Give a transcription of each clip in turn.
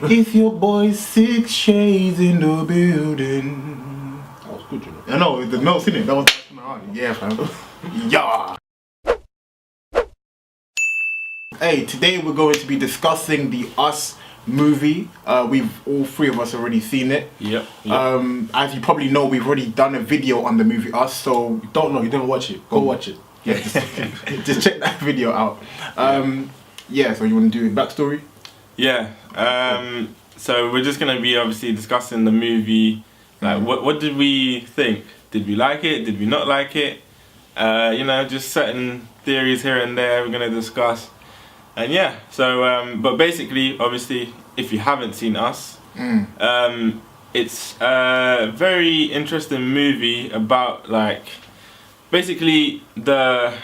It's your boy SSixShades in the building. That was good, you know. I know, the notes in it. That was yeah, fam. Yeah. Hey, today we're going to be discussing the Us movie. We've all three of us already seen it. Yep. As you probably know, we've already done a video on the movie Us. So You don't know, you didn't watch it. Go watch it. yeah, just check that video out. Yeah. So you want to do a backstory? Yeah. So we're just gonna be obviously discussing the movie. Like, what did we think? Did we like it? Did we not like it? You know, just certain theories here and there we're gonna discuss. And yeah, so but basically, obviously, if you haven't seen Us, it's a very interesting movie about, like, basically the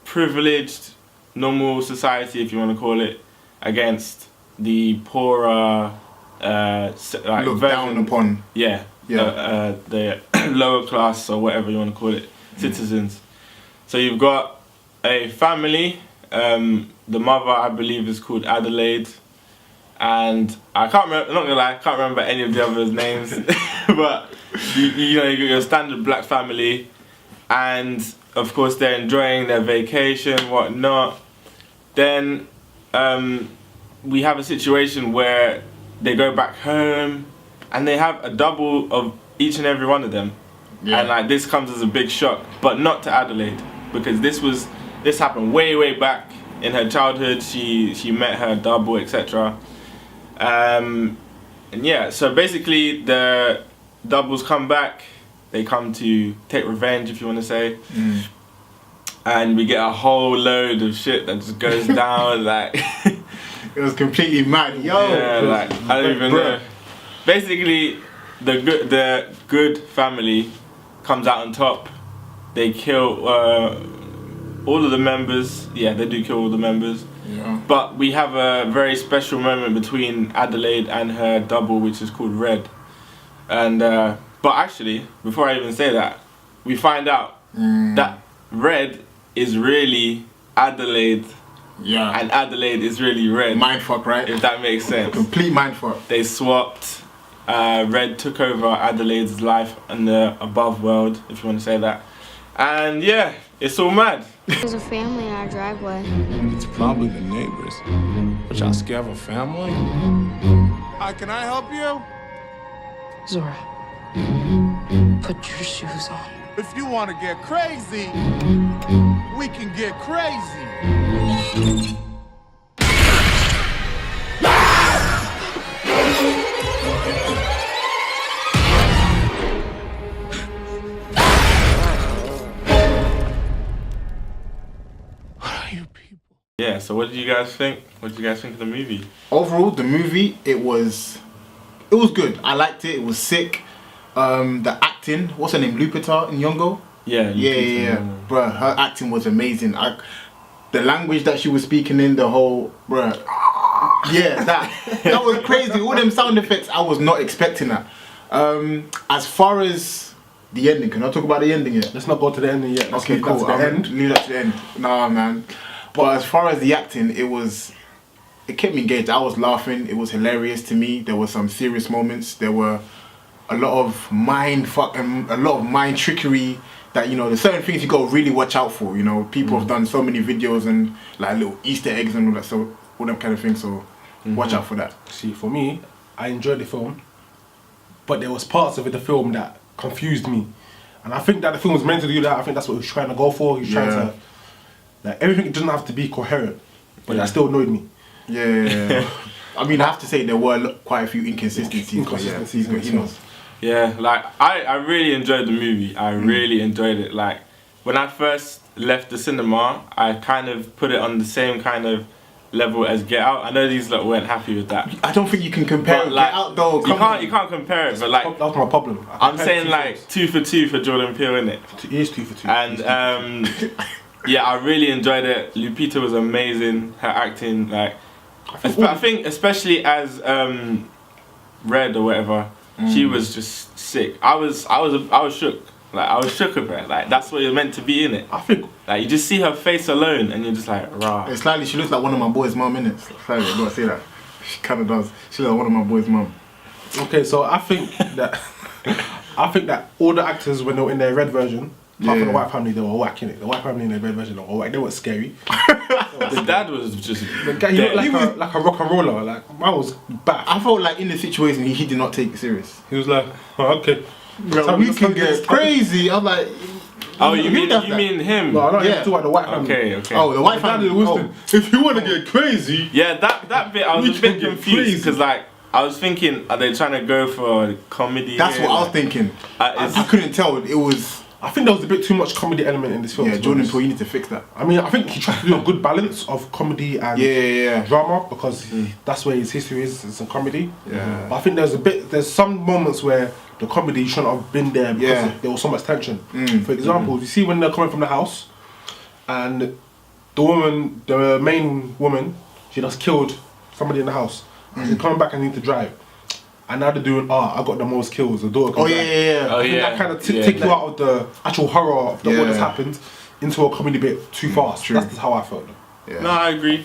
privileged normal society, if you want to call it, against the poorer like Looked down upon. the lower class, or whatever you want to call it, citizens. So you've got a family. The mother, I believe, is called Adelaide, and I can't remember. Not gonna lie, I can't remember any of the others' names. But you know, you got your standard black family, and of course they're enjoying their vacation, whatnot. Then we have a situation where they go back home, and they have a double of each and every one of them. Yeah. And like, this comes as a big shock, but not to Adelaide, because this happened way back in her childhood. She met her double, etc. And yeah, so basically the doubles come back. They come to take revenge, if you want to say. And we get a whole load of shit that just goes down. Like, it was completely mad, yo. Yeah, like, I don't even know. Basically, the good family comes out on top. They kill all of the members. Yeah, they do kill all the members. Yeah. But we have a very special moment between Adelaide and her double, which is called Red. And but actually, before I even say that, we find out that Red is really Adelaide. Yeah. And Adelaide is really Red. Mindfuck, right? If that makes sense. Complete mindfuck. They swapped. Red took over Adelaide's life in the above world, if you want to say that. And yeah, it's all mad. There's a family in our driveway. It's probably the neighbors. But y'all scared of a family? Hi, can I help you? Zora, put your shoes on. If you want to get crazy, we can get crazy. Yeah, so what did you guys think? What did you guys think of the movie? Overall, the movie, it was good. I liked it. It was sick. The acting, what's her name, Lupita Nyong'o? Yeah. Bruh, her acting was amazing. The language that she was speaking in, the whole, bruh. Yeah, that was crazy. All them sound effects, I was not expecting that. As far as the ending, can I talk about the ending yet? Let's not go to the ending yet. Let's okay, cool. Leave that to the end. Nah, man. But as far as the acting, it kept me engaged. I was laughing. It was hilarious to me. There were some serious moments. There were a lot of mind fuck and a lot of mind trickery that, you know, there's certain things you got to really watch out for. You know, people have done so many videos and like little Easter eggs and all that, so all that kind of things. So watch out for that. See, for me, I enjoyed the film, but there was parts of the film that confused me, and I think that the film was meant to do that. I think that's what he was trying to go for. He was trying to, like, everything doesn't have to be coherent, but that still annoyed me. Yeah. I mean, I have to say there were quite a few inconsistencies. Yeah, like, I really enjoyed the movie. I really enjoyed it. Like, when I first left the cinema, I kind of put it on the same kind of level as Get Out. I know these lot weren't happy with that. I don't think you can compare it. Like, Get Out though. You can't compare it, but like, that was my problem. I'm saying like 2 for 2 for Jordan Peele, innit? It is 2 for 2. And yeah, I really enjoyed it. Lupita was amazing. Her acting, like, I think especially as Red or whatever, she was just sick. I was shook. Like, I was shook with her. Like, that's what you're meant to be, innit? I think, like, you just see her face alone and you're just like, rah. It's slightly, she looks like one of my boys' mum, innit? Slightly, I gotta say that. She kind of does. She's like one of my boys' mum. Okay, so I think that all the actors when they were in their red version, apart from the white family, they were whacking it. The white family in their red version, they were whack. They weren't scary. The dad was just. The guy, he looked like a rock and roller. Like man was bad. I felt like in the situation he did not take it serious. He was like, oh, okay. Bro, we can get crazy. I'm like, Oh, you mean him? No, I'm not Yeah. talking about the white family. Okay. oh, the white family. Oh. If you want to get crazy, Yeah, that bit I was We a bit can get confused crazy. because like I was thinking, are they trying to go for comedy? That's here? what I was thinking. It's- I couldn't tell. It was. I think there was a bit too much comedy element in this film. Yeah, to be Jordan honest. Peele, you need to fix that. I mean, I think he tried to do a good balance of comedy and Yeah. drama because that's where his history is. It's a comedy. Yeah. But I think there's some moments where the comedy shouldn't have been there because Yeah. there was so much tension. For example, you see when they're coming from the house and the main woman, she just killed somebody in the house. And she's coming back and need to drive. And now they're doing, I got the most kills, the daughter can Oh drive. yeah. Oh I think yeah. that kind of yeah. take you out of the actual horror of what Yeah. has happened into a comedy bit too fast. True. That's just how I felt. Yeah. No, I agree.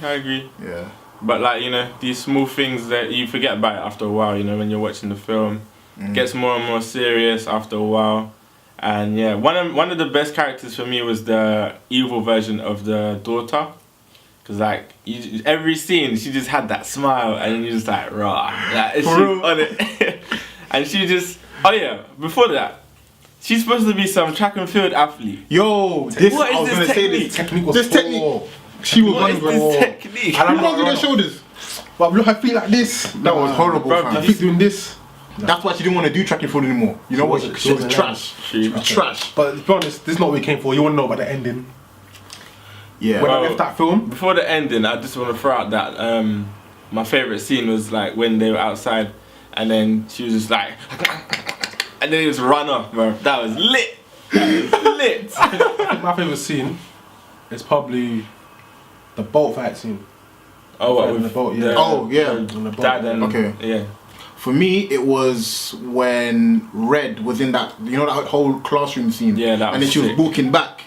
Yeah. But like these small things that you forget about it after a while. When you're watching the film, it gets more and more serious after a while. And yeah, one of the best characters for me was the evil version of the daughter. Cause like every scene, she just had that smile, and you're just like, rah, like, she's on it. And she just, before that, she's supposed to be some track and field athlete. Yo, this What is I was this gonna say technique? this. Technique was This technique. She was What running is for this technique? And I'm She not runs with her running. shoulders. But look, I feel like this. That was horrible, Bro, fam. I keep doing this. That's why she didn't want to do track and field anymore. You know what? wasn't- She she was wasn't trash. She- She was trash. But to be honest, this is not what we came for. You want to know about the ending. Yeah. When I Well, left that film, Before the ending, I just want to throw out that my favorite scene was like when they were outside, and then she was just like, and then it was run off, bro. That was lit. That was lit. I think my favourite scene is probably the boat fight scene. Oh, what On with the boat, yeah. the- Oh, yeah. the On the boat. Dad and Okay. yeah. For me, it was when Red was in that, that whole classroom scene. Yeah, that And then was she was sick. walking back,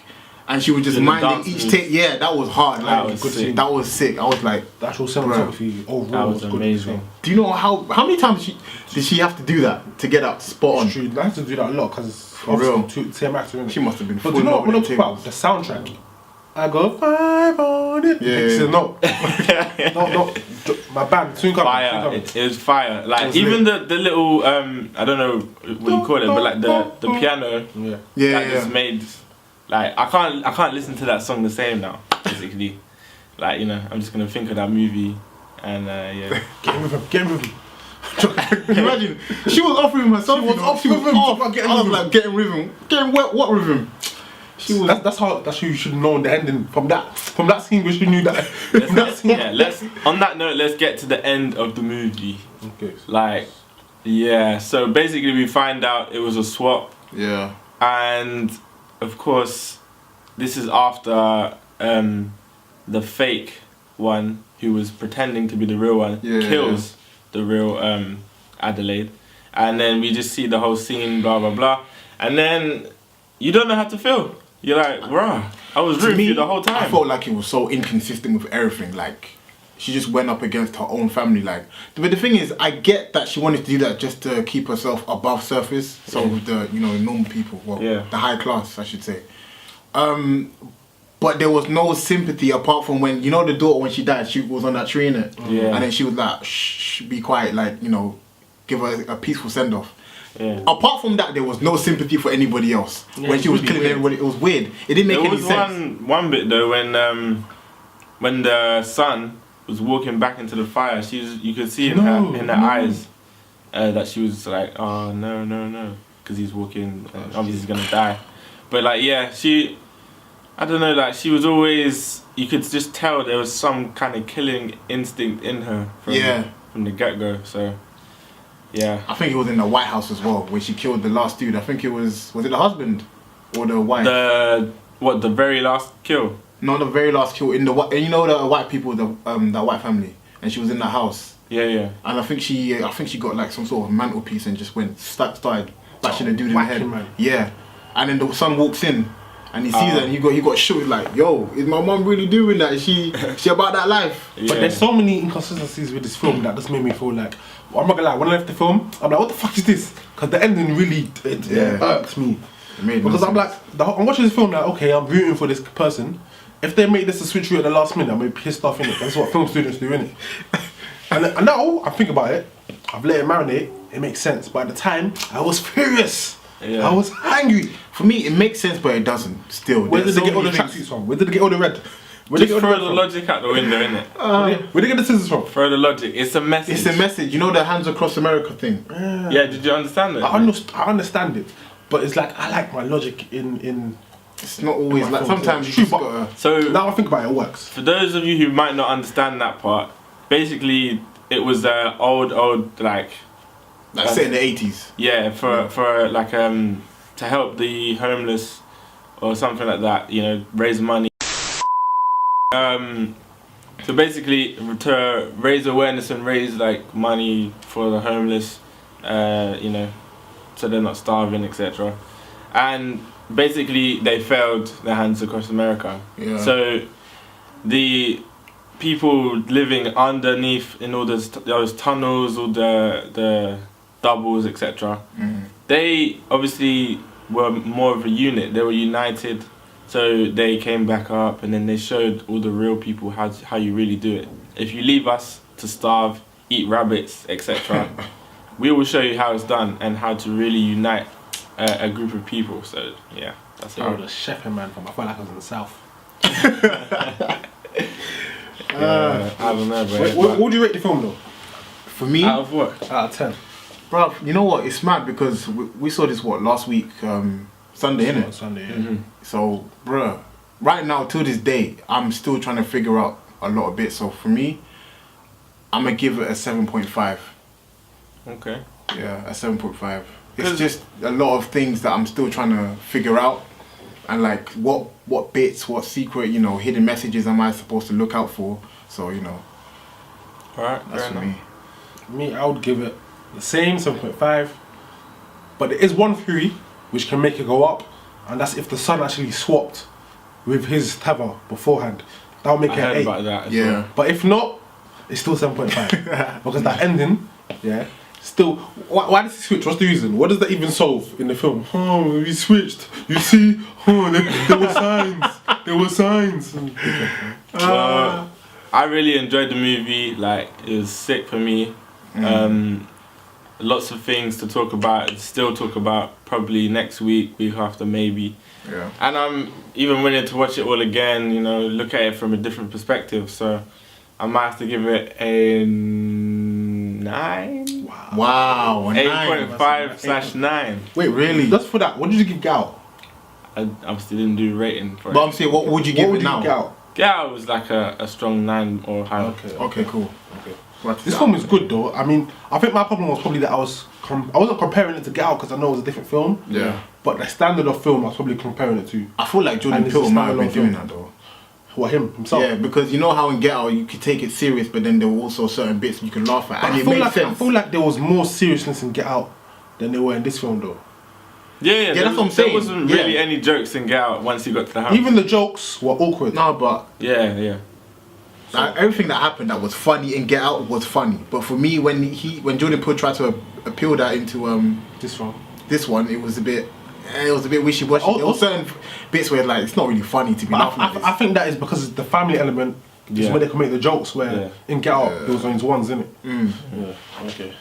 and she was just In the minding dance each moves. take. Yeah, that was hard. That Like, was good sick. scene. That was sick. I was like, The actual cinematography overall That was good in this amazing. film. do you know how many times did she have to do that to get that spot on? It's true. I have to do that a lot because real. obviously same actor in it. She must have been But do you know what full I'm of talking about? The soundtrack. I go 500. Yeah, She said, yeah. no. no. My band soon coming. Fire. Soon coming. It was fire. Like It was even the little I don't know what you call it, but like the piano Yeah. Yeah, that just made like I can't listen to that song the same now. Basically, like I'm just gonna think of that movie and yeah. Get with him. Get with him. Imagine, she was off with him herself. She was off with him. off. Getting I was with like, getting with him. Getting what with him? She was. That's who you should know in the ending. From that scene, we should knew that. From that scene. Let's on that note, let's get to the end of the movie. Okay. Like, yeah. So basically, we find out it was a swap, Yeah. and of course, this is after the fake one who was pretending to be the real one kills the real Adelaide, and then we just see the whole scene, blah blah blah, and then you don't know how to feel. You're like, bruh, I was rooting for you the whole time. I felt like it was so inconsistent with everything. Like, she just went up against her own family. Like, but the thing is, I get that she wanted to do that just to keep herself above surface. So with the normal people, the high class, I should say. But there was no sympathy apart from when the daughter when she died, she was on that tree innit? Yeah. And then she was like, shh, be quiet, like give her a peaceful send off. Yeah. Apart from that, there was no sympathy for anybody else. When she was really killing weird. everybody, it was weird. It didn't make There any was sense. one bit though when the son was walking back into the fire, you could see in her eyes that she was like, oh no, because he's walking, obviously he's gonna die. But like I don't know, like she was always, you could just tell there was some kind of killing instinct in her from the get-go. So yeah, I think it was in the White House as well, where she killed the last dude. I think it was it the husband or the wife? The very last kill. No, the very last kill in the the white people, that white family, and she was in the house. Yeah. And I think she got like some sort of mantelpiece and just started bashing the dude in the whacking, head. man. Yeah, and then the son walks in, and he sees it and he got shook. He's like, yo, is my mum really doing that? Is she about that life? But there's so many inconsistencies with this film that just made me feel like, well, I'm not gonna lie, when I left the film, I'm like, what the fuck is this? Because the ending really irked me. Because I'm like, I'm watching this film like, okay, I'm rooting for this person. If they make this a switch at the last minute, I'm gonna be pissed off, innit? That's what film students do, innit? And now I think about it, I've let it marinate, it makes sense. But at the time, I was furious. I was angry. For me, it makes sense, but it doesn't. Still, where did they get all the tracksuits from? Where did they get all the red? Just throw the logic out the window, innit? Where did they get the scissors from? Throw the logic. It's a message. It's a message. You know the Hands Across America thing? Yeah, did you understand it? I understand it. But it's like, I like my logic in it's not always like, sometimes you just gotta... So now I think about it, it works. For those of you who might not understand that part, basically it was old like set in the 80s. Yeah, for like to help the homeless or something like that, you know, raise money. So basically to raise awareness and raise like money for the homeless, you know, so they're not starving, etc. And basically they failed their Hands Across America. Yeah. So the people living underneath in all those tunnels, all the doubles, etc. They obviously were more of a unit. They were united, so they came back up, and then they showed all the real people how you really do it. If you leave us to starve, eat rabbits, etc., we will show you how it's done and how to really unite a group of people. So yeah, that's how. I was a chefing man from. I felt like I was in the south. I don't know, bro. What would you rate the film though? For me, Out of what? Out of 10. bro, you know what? It's mad because we saw this last week, Sunday, innit? Sunday, yeah. So, bro, right now till this day, I'm still trying to figure out a lot of bits. So for me, I'm gonna give it a 7.5. Okay. Yeah, a 7.5. It's just a lot of things that I'm still trying to figure out, and like what bits, what secret, you know, hidden messages am I supposed to look out for? So you know, Alright, that's for me. Me, I would give it the same 7.5. But there is one theory which can make it go up, and that's if the son actually swapped with his tether beforehand. That would make I it heard 8. about that. Yeah. Well. But if not, it's still 7.5. Because that ending, yeah, still. Why does he switch? What's the reason? What does that even solve in the film? Oh, we switched. You see? Oh, there were signs. There were signs. Well, I really enjoyed the movie. Like, it was sick for me. Lots of things to talk about. Still talk about. Probably next week after, maybe. Yeah. And I'm even willing to watch it all again. You know, look at it from a different perspective. So I might have to give it a 9. Wow. 8.5/9. Wait, really? Just for that, what did you give Gal? I obviously didn't do rating for But it. I'm saying, what would you give What it would you now? give Gal? Yeah, it was like a strong 9 or higher. Okay, cool. This film is good though. I mean, I think my problem was probably that I wasn't comparing it to Get Out because I know it was a different film. Yeah. But the standard of film I was probably comparing it to. I feel like Jordan And it's a Peele might have been standalone doing film. that though. What, himself? Yeah, because you know how in Get Out you could take it serious, but then there were also certain bits you can laugh at, But and I it feel made like sense. I feel like there was more seriousness in Get Out than there were in this film though. Yeah, that's what I'm saying. There wasn't Yeah. really any jokes in Get Out once you got to the house. Even the jokes were awkward. No, but Yeah. like, everything that happened that was funny in Get Out was funny. But for me, when Jordan Peele tried to appeal that into this one, it was a bit wishy-washy. There were certain bits where like it's not really funny to be laughing at this. I think that is because the family element is where they can make the jokes. Where in Get Out there was only ones in it. Yeah. Okay.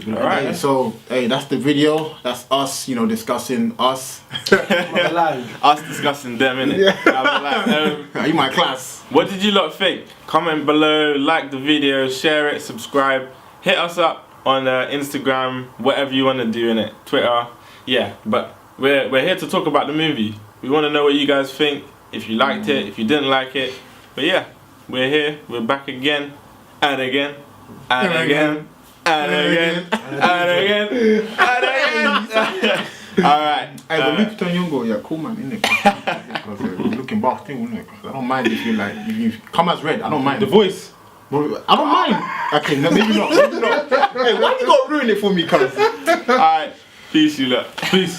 Alright. So hey, that's the video. That's us, you know, discussing us. Us discussing them, innit? Yeah. Are you my class? What did you lot think? Comment below, like the video, share it, subscribe. Hit us up on Instagram, whatever you want to do in it. Twitter. Yeah, but we're here to talk about the movie. We want to know what you guys think. If you liked it, if you didn't like it. But yeah, we're here. We're back again. And again. And again. And again. And again. And again. Alright. Hey, the Lupita Nyong'o, yeah, cool man, innit? Because looking back thing, innit? I don't mind if you come as red. I don't mind. The voice. I don't mind. Okay, no, maybe not. Hey, why you gotta ruin it for me, cuz? Alright. Peace, you lot. Peace.